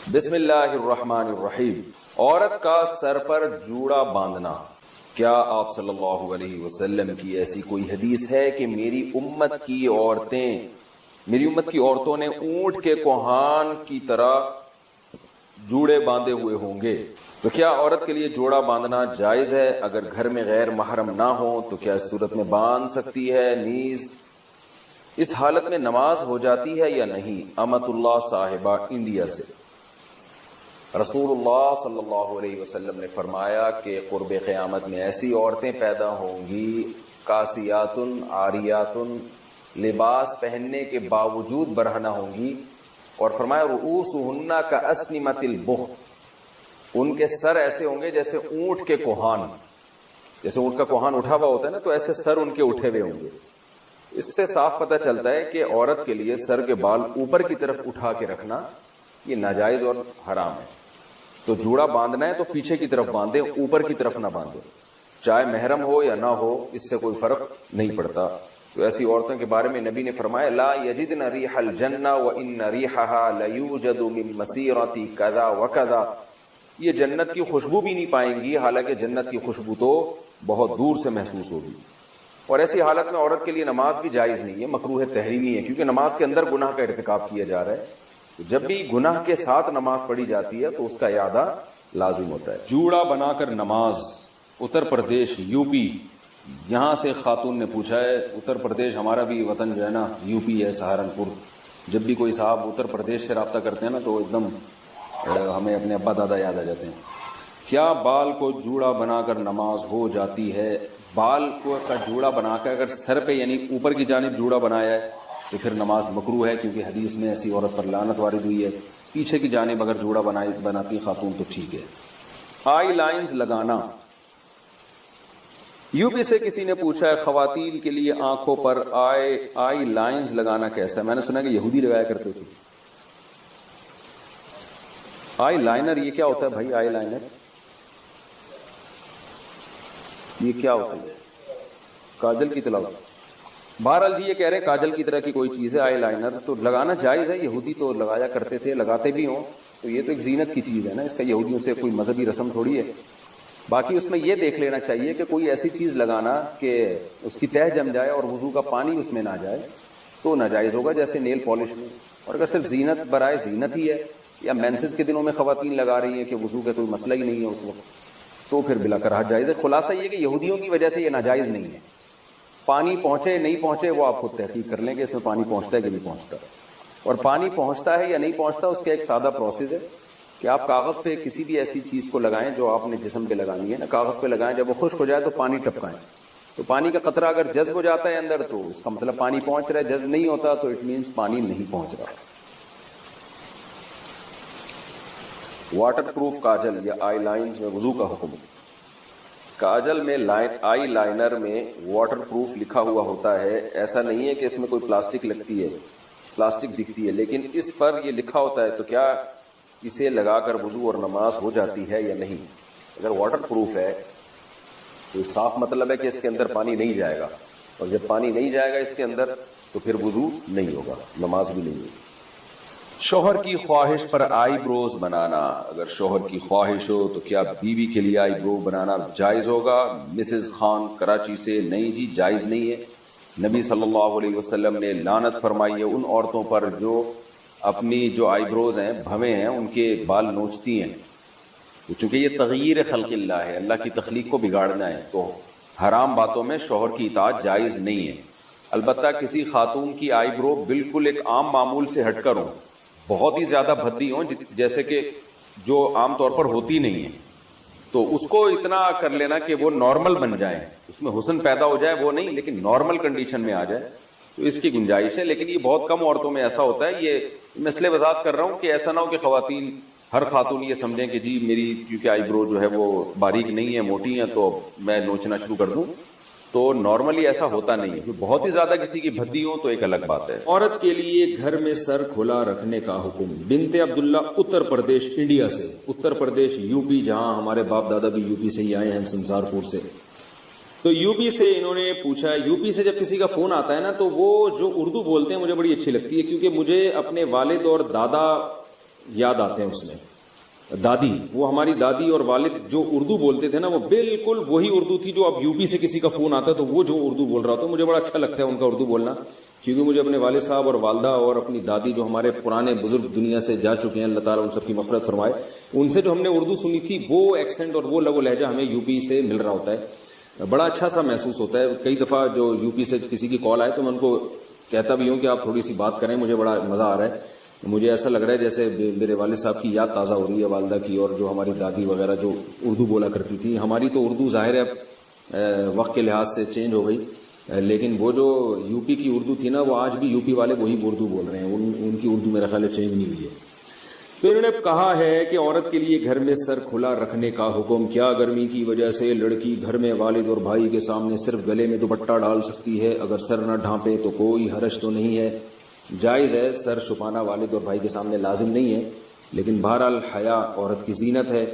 بسم اللہ الرحمن الرحیم۔ عورت کا سر پر جوڑا باندھنا، کیا آپ صلی اللہ علیہ وسلم کی ایسی کوئی حدیث ہے کہ میری امت کی عورتوں نے اونٹ کے کوہان کی طرح جوڑے باندھے ہوئے ہوں گے؟ تو کیا عورت کے لیے جوڑا باندھنا جائز ہے؟ اگر گھر میں غیر محرم نہ ہو تو کیا اس صورت میں باندھ سکتی ہے؟ نیز اس حالت میں نماز ہو جاتی ہے یا نہیں؟ امت اللہ صاحبہ انڈیا سے۔ رسول اللہ صلی اللہ علیہ وسلم نے فرمایا کہ قرب قیامت میں ایسی عورتیں پیدا ہوں گی کاسیات عاریات، لباس پہننے کے باوجود برہنہ ہوں گی، اور فرمایا رؤوسہن کاسنمۃ البخت، ان کے سر ایسے ہوں گے جیسے اونٹ کے کوہان، جیسے اونٹ کا کوہان اٹھا ہوا ہوتا ہے نا، تو ایسے سر ان کے اٹھے ہوئے ہوں گے۔ اس سے صاف پتہ چلتا ہے کہ عورت کے لیے سر کے بال اوپر کی طرف اٹھا کے رکھنا یہ ناجائز اور حرام ہے۔ تو جوڑا باندھنا ہے تو پیچھے کی طرف باندھے، اوپر کی طرف نہ باندھے، چاہے محرم ہو یا نہ ہو، اس سے کوئی فرق نہیں پڑتا۔ تو ایسی عورتوں کے بارے میں نبی نے فرمایا لا یجدن ریح الجنہ وان ریحها لیوجد من مسیرۃ کذا وکذا، یہ جنت کی خوشبو بھی نہیں پائیں گی، حالانکہ جنت کی خوشبو تو بہت دور سے محسوس ہوگی۔ اور ایسی حالت میں عورت کے لیے نماز بھی جائز نہیں ہے، مکروہ تحریمی ہے، کیونکہ نماز کے اندر گناہ کا ارتکاب کیا جا رہا ہے۔ جب بھی گناہ کے ساتھ نماز پڑھی جاتی ہے تو اس کا اعادہ لازم ہوتا ہے۔ جوڑا بنا کر نماز، اتر پردیش یو پی، یہاں سے خاتون نے پوچھا ہے، اتر پردیش ہمارا بھی وطن جو ہے نا یو پی ہے، سہارنپور۔ جب بھی کوئی صاحب اتر پردیش سے رابطہ کرتے ہیں نا تو ایک دم ہمیں اپنے ابا دادا یاد آ جاتے ہیں۔ کیا بال کو جوڑا بنا کر نماز ہو جاتی ہے؟ بال کو کا جوڑا بنا کر اگر سر پہ یعنی اوپر کی جانب جوڑا بنایا ہے تو پھر نماز مکروہ ہے، کیونکہ حدیث میں ایسی عورت پر لعنت وارد ہوئی ہے۔ پیچھے کی جانب اگر جوڑا بناتی خاتون تو ٹھیک ہے۔ آئی لائنز لگانا، یو پی سے کسی نے پوچھا ہے خواتین کے لیے آنکھوں پر آئی لائنز لگانا کیسا ہے؟ میں نے سنا کہ یہودی لگایا کرتے تھے۔ آئی لائنر یہ کیا ہوتا ہے بھائی؟ آئی لائنر یہ کیا ہوتا ہے؟ کاجل کی طرح؟ بہرحال جی یہ کہہ رہے ہیں کاجل کی طرح کی کوئی چیز ہے آئی لائنر، تو لگانا جائز ہے، یہودی تو لگایا کرتے تھے، لگاتے بھی ہوں، تو یہ تو ایک زینت کی چیز ہے نا، اس کا یہودیوں سے کوئی مذہبی رسم تھوڑی ہے۔ باقی اس میں یہ دیکھ لینا چاہیے کہ کوئی ایسی چیز لگانا کہ اس کی تہ جم جائے اور وضو کا پانی اس میں نہ جائے تو ناجائز ہوگا، جیسے نیل پالش میں۔ اور اگر صرف زینت برائے زینت ہی ہے، یا مینسز کے دنوں میں خواتین لگا رہی ہیں کہ وضو کا کوئی مسئلہ ہی نہیں ہے اس وقت، تو پھر بلا کراہت جائز ہے۔ خلاصہ یہ کہ یہودیوں کی وجہ سے یہ ناجائز نہیں ہے۔ پانی پہنچے نہیں پہنچے وہ آپ خود تحقیق کر لیں کہ اس میں پانی پہنچتا ہے کہ نہیں پہنچتا، اور پانی پہنچتا ہے یا نہیں پہنچتا اس کا ایک سادہ پروسیس ہے کہ آپ کاغذ پہ کسی بھی ایسی چیز کو لگائیں جو آپ نے جسم پہ لگانی ہے نا، کاغذ پہ لگائیں، جب وہ خشک ہو جائے تو پانی ٹپکائیں، تو پانی کا قطرہ اگر جذب ہو جاتا ہے اندر تو اس کا مطلب پانی پہنچ رہا ہے، جذب نہیں ہوتا تو اٹ مینس پانی نہیں پہنچ رہا۔ واٹر پروف کاجل یا آئی لائنز میں وضو کا حکم۔ کاجل میں آئی لائنر میں واٹر پروف لکھا ہوا ہوتا ہے، ایسا نہیں ہے کہ اس میں کوئی پلاسٹک لگتی ہے، پلاسٹک دکھتی ہے، لیکن اس پر یہ لکھا ہوتا ہے، تو کیا اسے لگا کر وضو اور نماز ہو جاتی ہے یا نہیں؟ اگر واٹر پروف ہے تو صاف مطلب ہے کہ اس کے اندر پانی نہیں جائے گا، اور جب پانی نہیں جائے گا اس کے اندر تو پھر وضو نہیں ہوگا، نماز بھی نہیں ہوگی۔ شوہر کی خواہش پر آئی بروز بنانا، اگر شوہر کی خواہش ہو تو کیا بیوی کے لیے آئی برو بنانا جائز ہوگا؟ مسز خان کراچی سے، نہیں جی جائز نہیں ہے۔ نبی صلی اللہ علیہ وسلم نے لعنت فرمائی ہے ان عورتوں پر جو اپنی جو آئی بروز ہیں، بھویں ہیں، ان کے بال نوچتی ہیں، چونکہ یہ تغییر خلق اللہ ہے، اللہ کی تخلیق کو بگاڑنا ہے، تو حرام باتوں میں شوہر کی اطاعت جائز نہیں ہے۔ البتہ کسی خاتون کی آئی برو بالکل ایک عام معمول سے ہٹ کر ہو، بہت ہی زیادہ بھدی ہوں جیسے کہ جو عام طور پر ہوتی نہیں ہے، تو اس کو اتنا کر لینا کہ وہ نارمل بن جائے، اس میں حسن پیدا ہو جائے، وہ نہیں لیکن نارمل کنڈیشن میں آ جائے، تو اس کی گنجائش ہے، لیکن یہ بہت کم عورتوں میں ایسا ہوتا ہے۔ یہ مسئلے وضاحت کر رہا ہوں کہ ایسا نہ ہو کہ خواتین، ہر خاتون یہ سمجھیں کہ جی میری کیونکہ آئی برو جو ہے وہ باریک نہیں ہے، موٹی ہے، تو میں نوچنا شروع کر دوں، تو نارملی ایسا ہوتا نہیں ہے۔ بہت ہی زیادہ کسی کی بھدی ہو تو ایک الگ بات ہے۔ عورت کے لیے گھر میں سر کھلا رکھنے کا حکم، بنت عبداللہ اتر پردیش انڈیا سے، اتر پردیش یو پی، جہاں ہمارے باپ دادا بھی یو پی سے ہی آئے ہیں، سنسار پور سے۔ تو یو پی سے انہوں نے پوچھا، یو پی سے جب کسی کا فون آتا ہے نا تو وہ جو اردو بولتے ہیں مجھے بڑی اچھی لگتی ہے، کیونکہ مجھے اپنے والد اور دادا یاد آتے ہیں اس میں. دادی، وہ ہماری دادی اور والد جو اردو بولتے تھے نا، وہ بالکل وہی اردو تھی جو اب یو پی سے کسی کا فون آتا ہے تو وہ جو اردو بول رہا ہوتا ہے. مجھے بڑا اچھا لگتا ہے ان کا اردو بولنا، کیونکہ مجھے اپنے والد صاحب اور والدہ اور اپنی دادی جو ہمارے پرانے بزرگ دنیا سے جا چکے ہیں، اللہ تعالیٰ ان سب کی مغفرت فرمائے، ان سے جو ہم نے اردو سنی تھی وہ ایکسنٹ اور وہ لب و لہجہ ہمیں یو پی سے مل رہا ہوتا ہے. بڑا اچھا سا محسوس ہوتا ہے. کئی دفعہ جو یو پی سے کسی کی کال آئے تو میں ان کو کہتا بھی ہوں کہ آپ تھوڑی سی بات کریں، مجھے بڑا مزہ آ رہا ہے. مجھے ایسا لگ رہا ہے جیسے میرے والد صاحب کی یاد تازہ ہو رہی ہے، والدہ کی، اور جو ہماری دادی وغیرہ جو اردو بولا کرتی تھی. ہماری تو اردو ظاہر ہے وقت کے لحاظ سے چینج ہو گئی، لیکن وہ جو یو پی کی اردو تھی نا، وہ آج بھی یو پی والے وہی اردو بول رہے ہیں. ان کی اردو میرا خیال ہے چینج نہیں ہوئی ہے. تو انہوں نے کہا ہے کہ عورت کے لیے گھر میں سر کھلا رکھنے کا حکم. کیا گرمی کی وجہ سے لڑکی گھر میں والد اور بھائی کے سامنے صرف گلے میں دوپٹہ ڈال سکتی ہے؟ اگر سر نہ ڈھانپے تو کوئی حرج تو نہیں ہے. جائز ہے سر چھپانا، والد اور بھائی کے سامنے لازم نہیں ہے، لیکن بہرحال حیا عورت کی زینت ہے.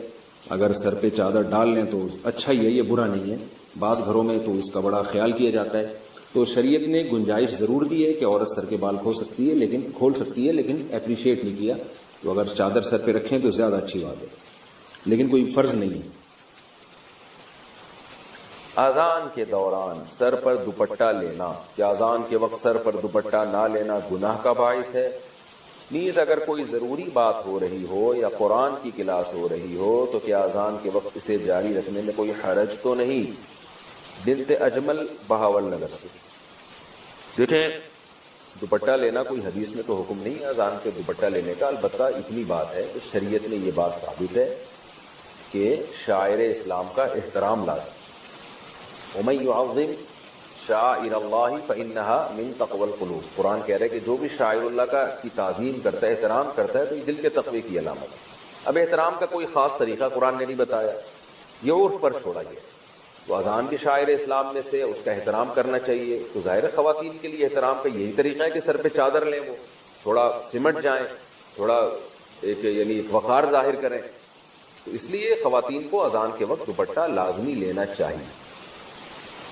اگر سر پہ چادر ڈال لیں تو اچھا ہی ہے، یہ برا نہیں ہے. بعض گھروں میں تو اس کا بڑا خیال کیا جاتا ہے. تو شریعت نے گنجائش ضرور دی ہے کہ عورت سر کے بال کھول سکتی ہے، لیکن اپریشیٹ نہیں کیا. تو اگر چادر سر پہ رکھیں تو زیادہ اچھی بات ہے، لیکن کوئی فرض نہیں ہے. اذان کے دوران سر پر دوپٹہ لینا، کیا اذان کے وقت سر پر دوپٹہ نہ لینا گناہ کا باعث ہے؟ نیز اگر کوئی ضروری بات ہو رہی ہو یا قرآن کی کلاس ہو رہی ہو تو کیا اذان کے وقت اسے جاری رکھنے میں کوئی حرج تو نہیں؟ بنت اجمل بہاول نگر سے. دیکھیں، دوپٹہ لینا کوئی حدیث میں تو حکم نہیں ہے اذان کے دوپٹہ لینے کا. البتہ اتنی بات ہے کہ شریعت نے یہ بات ثابت ہے کہ شاعر اسلام کا احترام لازم. وَمَن يُعَظِّمْ شَعَائِرَ اللَّهِ فَإِنَّهَا مِن تَقْوَى الْقُلُوبِ. قرآن کہہ رہا ہے کہ جو بھی شاعر اللہ کی تعظیم کرتا ہے، احترام کرتا ہے، تو یہ دل کے تقوی کی علامت ہے. اب احترام کا کوئی خاص طریقہ قرآن نے نہیں بتایا، یہ عرف پر چھوڑا گیا. تو اذان کے شاعر اسلام میں سے اس کا احترام کرنا چاہیے. تو ظاہر خواتین کے لیے احترام کا یہی طریقہ ہے کہ سر پہ چادر لیں، وہ تھوڑا سمٹ جائیں، تھوڑا ایک یعنی وقار ظاہر کریں. تو اس لیے خواتین کو اذان کے وقت دوپٹہ لازمی لینا چاہیے.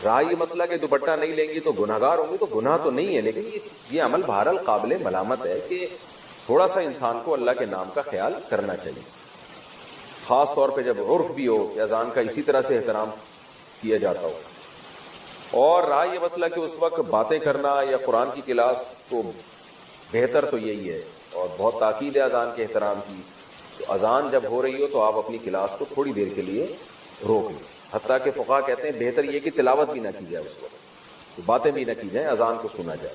رہا یہ مسئلہ کہ دوپٹہ نہیں لیں گی تو گناہ گار ہوں گی، تو گناہ تو نہیں ہے، لیکن یہ عمل بہرحال قابل ملامت ہے کہ تھوڑا سا انسان کو اللہ کے نام کا خیال کرنا چاہیے، خاص طور پہ جب عرف بھی ہو کہ اذان کا اسی طرح سے احترام کیا جاتا ہو. اور رہا یہ مسئلہ کہ اس وقت باتیں کرنا یا قرآن کی کلاس، تو بہتر تو یہی ہے اور بہت تاکید ہے اذان کے احترام کی. تو اذان جب ہو رہی ہو تو آپ اپنی کلاس کو تھوڑی دیر کے لیے روک لیں. حتیٰ کہ فقہا کہتے ہیں بہتر یہ کہ تلاوت بھی نہ کی جائے اس وقت، تو باتیں بھی نہ کی جائیں، اذان کو سنا جائے.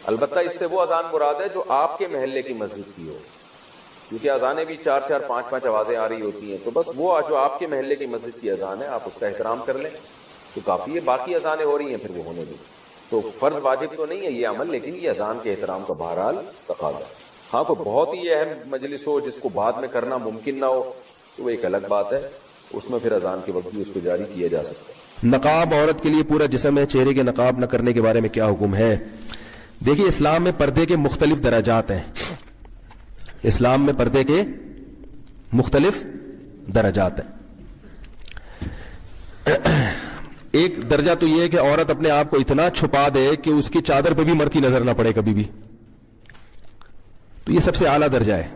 البتہ اس سے وہ اذان مراد ہے جو آپ کے محلے کی مسجد کی ہو، کیونکہ اذانیں بھی 4-4 5-5 آوازیں آ رہی ہوتی ہیں. تو بس وہ جو آپ کے محلے کی مسجد کی اذان ہے آپ اس کا احترام کر لیں تو کافی ہے. باقی اذانیں ہو رہی ہیں پھر وہ ہونے دیں. تو فرض واجب تو نہیں ہے یہ عمل، لیکن یہ اذان کے احترام کا بہرحال تقاضا ہے. ہاں کوئی بہت ہی اہم مجلس ہو جس کو بعد میں کرنا ممکن نہ ہو تو وہ ایک الگ بات ہے، اس میں پھر اذان کے وقت بھی اس کو جاری کیا جا سکتا ہے. نقاب عورت کے لیے پورا جسم ہے، چہرے کے نقاب نہ کرنے کے بارے میں کیا حکم ہے؟ دیکھیے، اسلام میں پردے کے مختلف درجات ہیں. اسلام میں پردے کے مختلف درجات ہیں. ایک درجہ تو یہ ہے کہ عورت اپنے آپ کو اتنا چھپا دے کہ اس کی چادر پہ بھی مرتی نظر نہ پڑے کبھی بھی، تو یہ سب سے اعلیٰ درجہ ہے.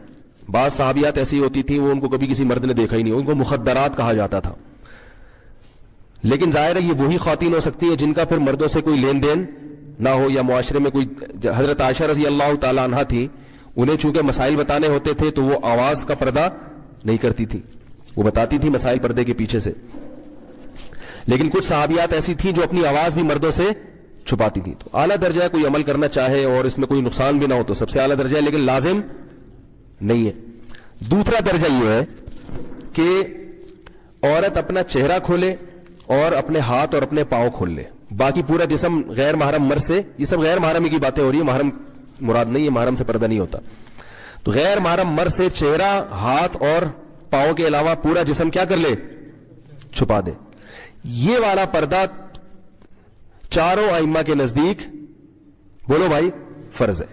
بعض صحابیات ایسی ہوتی تھیں وہ ان کو کبھی کسی مرد نے دیکھا ہی نہیں، ان کو مخدرات کہا جاتا تھا. لیکن ظاہر ہے یہ وہی خواتین ہو سکتی ہیں جن کا پھر مردوں سے کوئی لین دین نہ ہو یا معاشرے میں کوئی. حضرت عائشہ رضی اللہ تعالیٰ عنہا تھی، انہیں چونکہ مسائل بتانے ہوتے تھے تو وہ آواز کا پردہ نہیں کرتی تھی، وہ بتاتی تھی مسائل پردے کے پیچھے سے. لیکن کچھ صحابیات ایسی تھیں جو اپنی آواز بھی مردوں سے چھپاتی تھیں. تو اعلیٰ درجہ ہے، کوئی عمل کرنا چاہے اور اس میں کوئی نقصان بھی نہ ہو تو سب سے اعلیٰ درجہ ہے، لیکن لازم نہیں ہے. دوسرا درجہ یہ ہے کہ عورت اپنا چہرہ کھولے اور اپنے ہاتھ اور اپنے پاؤں کھول لے، باقی پورا جسم غیر محرم مرد سے. یہ سب غیر محرمی کی باتیں ہو رہی ہیں، محرم مراد نہیں ہے، محرم سے پردہ نہیں ہوتا. تو غیر محرم مرد سے چہرہ، ہاتھ اور پاؤں کے علاوہ پورا جسم کیا کر لے؟ چھپا دے. یہ والا پردہ چاروں ائمہ کے نزدیک بولو بھائی فرض ہے،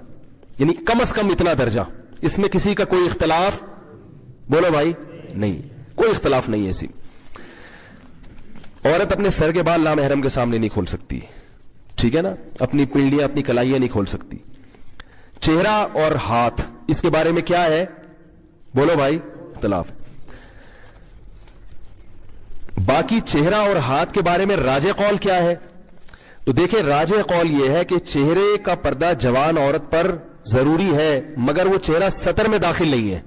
یعنی کم از کم اتنا درجہ. اس میں کسی کا کوئی اختلاف بولو بھائی نہیں، کوئی اختلاف نہیں ہے. ایسی عورت اپنے سر کے بال لامحرم کے سامنے نہیں کھول سکتی، ٹھیک ہے نا، اپنی پنڈلیاں اپنی کلائیاں نہیں کھول سکتی. چہرہ اور ہاتھ اس کے بارے میں کیا ہے؟ بولو بھائی اختلاف ہے. باقی چہرہ اور ہاتھ کے بارے میں راجح قول کیا ہے؟ تو دیکھیں راجح قول یہ ہے کہ چہرے کا پردہ جوان عورت پر ضروری ہے مگر وہ چہرہ سطر میں داخل نہیں ہے.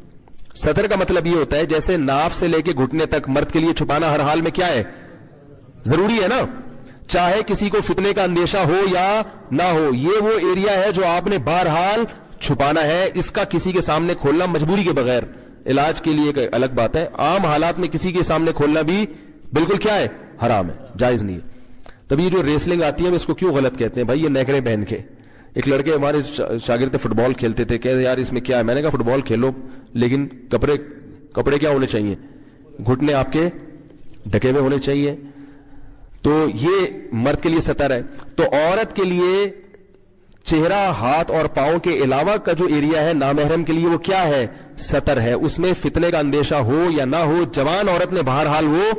سطر کا مطلب یہ ہوتا ہے جیسے ناف سے لے کے گھٹنے تک مرد کے لیے چھپانا ہر حال میں کیا ہے؟ ضروری ہے نا. چاہے کسی کو فتنے کا اندیشہ ہو یا نہ ہو, یہ وہ ایریا ہے جو آپ نے بہرحال چھپانا ہے. اس کا کسی کے سامنے کھولنا مجبوری کے بغیر, علاج کے لیے ایک الگ بات ہے, عام حالات میں کسی کے سامنے کھولنا بھی بالکل کیا ہے؟ حرام ہے, جائز نہیں ہے. تب یہ جو ریسلنگ آتی ہے اس کو کیوں غلط کہتے ہیں بھائی؟ یہ نیکریں پہن کے. ایک لڑکے ہمارے شاگرد فٹ بال کھیلتے تھے, کہتے یار اس میں کیا ہے؟ میں نے کہا فٹ بال کھیلو لیکن کپڑے کیا ہونے چاہیے؟ گھٹنے آپ کے ڈھکے ہوئے ہونے چاہیے. تو یہ مرد کے لیے سطر ہے. تو عورت کے لیے چہرہ, ہاتھ اور پاؤں کے علاوہ کا جو ایریا ہے نامحرم کے لیے وہ کیا ہے؟ سطر ہے. اس میں فتنے کا اندیشہ ہو یا نہ ہو, جوان عورت نے بہرحال وہ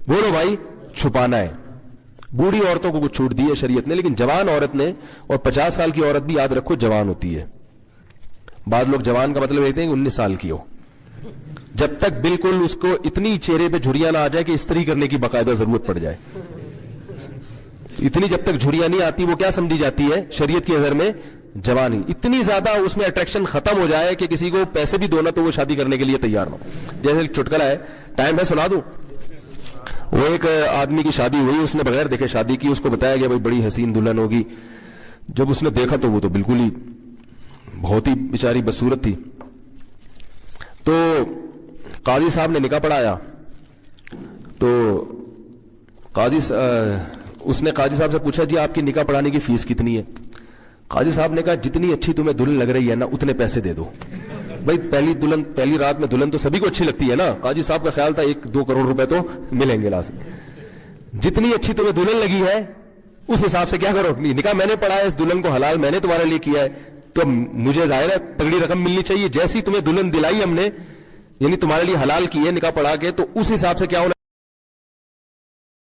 بولو بھائی چھپانا ہے. بوڑھی عورتوں کو کچھ چھوٹ دی ہے شریعت نے, لیکن جوان عورت نے, اور 50 سال کی عورت بھی یاد رکھو جوان ہوتی ہے. بعض لوگ جوان کا مطلب کہتے ہیں کہ 19 سال کی ہو, جب تک بالکل اس کو اتنی چہرے پہ جھریاں نہ آ جائے کہ استری کرنے کی باقاعدہ ضرورت پڑ جائے, اتنی جب تک جھریاں نہیں آتی وہ کیا سمجھی جاتی ہے شریعت کی نظر میں؟ جوانی. اتنی زیادہ اس میں اٹریکشن ختم ہو جائے کہ کسی کو پیسے بھی دو نا تو وہ شادی کرنے کے لیے تیار نہ. جیسے ایک چٹکلا ہے, ٹائم ہے سنا دوں. وہ ایک آدمی کی شادی ہوئی, اس نے بغیر دیکھے شادی کی, اس کو بتایا گیا بھائی بڑی حسین دلہن ہوگی. جب اس نے دیکھا تو وہ تو بالکل ہی بہت ہی بیچاری بدصورت تھی. تو قاضی صاحب نے نکاح پڑھایا. تو اس نے قاضی صاحب سے پوچھا جی آپ کی نکاح پڑھانے کی فیس کتنی ہے؟ قاضی صاحب نے کہا جتنی اچھی تمہیں دلہن لگ رہی ہے نا اتنے پیسے دے دو. بھائی پہلی رات میں دلہن تو سبھی کو اچھی لگتی ہے نا. قاضی صاحب کا خیال تھا 1-2 کروڑ روپے تو ملیں گے لازم. جتنی اچھی تمہیں دلہن لگی ہے اس حساب سے کیا کرو, نکاح میں نے پڑھا ہے, اس دلہن کو حلال میں نے تمہارے لیے کیا ہے, تو مجھے ظاہر ہے تگڑی رقم ملنی چاہیے. جیسی تمہیں دلہن دلائی ہم نے, یعنی تمہارے لیے حلال کی ہے نکاح پڑھا کے, تو اس حساب سے کیا ہونا